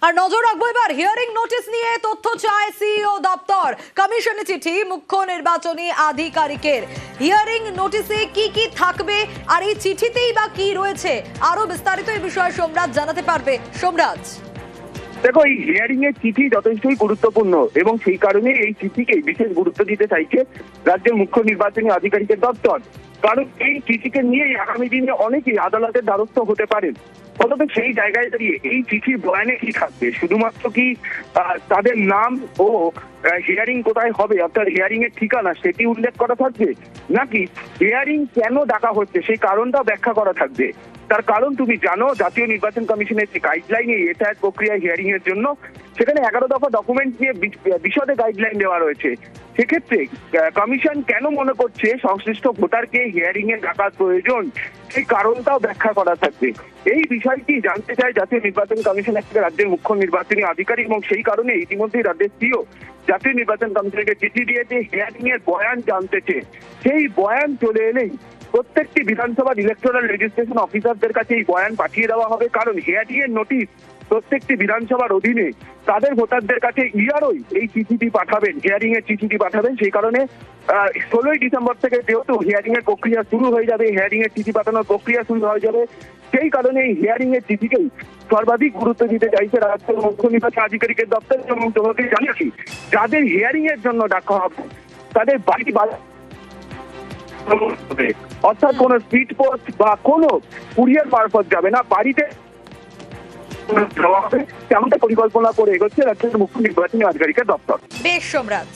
আর নজর রাখবো এবার হিয়ারিং নোটিশ নিয়ে তথ্য চায় সিইও দপ্তর। কমিশনে চিঠি মুখ্য নির্বাচনী আধিকারিকের। হিয়ারিং নোটিশে কি কি থাকবে আর এই চিঠিতেই বা কি রয়েছে, আরো বিস্তারিত এই বিষয়ে সোমরাজ জানাতে পারবে। সোমরাজ, দেখো, এই হিয়ারিং এর চিঠি যথেষ্টই গুরুত্বপূর্ণ এবং সেই কারণে এই চিঠিকে বিশেষ গুরুত্ব দিতে চাইছে রাজ্যের মুখ্য নির্বাচনী আধিকারিকের দপ্তর। কারণ এই চিঠিকে নিয়েই আগামী দিনে অনেকেই আদালতের দ্বারস্থ হতে পারেন। অথচ সেই জায়গায় দাঁড়িয়ে এই চিঠির বয়ানে কি থাকবে? শুধুমাত্র কি তাদের নাম ও হিয়ারিং কোথায় হবে অর্থাৎ হিয়ারিং এর ঠিকানা সেটি উল্লেখ করা থাকবে, নাকি হিয়ারিং কেন ডাকা হচ্ছে সেই কারণটাও ব্যাখ্যা করা থাকবে? তার কারণ তুমি জানো, জাতীয় নির্বাচন কমিশনের যে গাইডলাইনে এসআইআর প্রক্রিয়া হিয়ারিং এর জন্য সেখানে 11 দফা ডকুমেন্ট নিয়ে বিশদে গাইডলাইন দেওয়া রয়েছে। সেক্ষেত্রে কমিশন কেন মনে করছে সংশ্লিষ্ট ভোটারকে হিয়ারিং এ ডাকার প্রয়োজন সেই কারণটাও ব্যাখ্যা করা থাকবে। এই বিষয়টি জানতে চায় জাতীয় নির্বাচন কমিশনের থেকে রাজ্যের মুখ্য নির্বাচনী আধিকারিক এবং সেই কারণে ইতিমধ্যেই রাজ্যের সিইও জাতীয় নির্বাচন কমিশনকে চিঠি দিয়েছে হিয়ারিং এর বয়ান জানতেছে। সেই বয়ান চলে এলেই প্রত্যেকটি বিধানসভার ইলেকটোরাল রেজিস্ট্রেশন অফিসারদের কাছে এই বয়ান পাঠিয়ে দেওয়া হবে। কারণ হিয়ারিং এর নোটিশ প্রত্যেকটি বিধানসভার অধীনে তাদের ভোটারদের কাছে ইআরওই এই চিঠিটি পাঠাবেন, হিয়ারিং এর চিঠিটি পাঠাবেন। সেই কারণে 16ই ডিসেম্বর থেকে যেহেতু হিয়ারিং এর প্রক্রিয়া শুরু হয়ে যাবে, হিয়ারিং এর চিঠি পাঠানোর প্রক্রিয়া শুরু হয়ে যাবে, সেই কারণে এই হিয়ারিং এর চিঠিকেই সর্বাধিক গুরুত্ব দিতে চাইছে রাজ্যের মুখ্য নির্বাচন আধিকারিকের দপ্তর। এবং তোমাকে জানিয়েছি, যাদের হিয়ারিং এর জন্য ডাকা হবে তাদের বাড়ি অর্থাৎ কোনো স্পিড পোস্ট বা কোনো কুরিয়ার মারফত যাবে না, বাড়িতে তেমনটা পরিকল্পনা করে এগোচ্ছে রাজ্যের মুখ্য নির্বাচনী আধিকারিকের দপ্তর। বেশ সোমরাজ।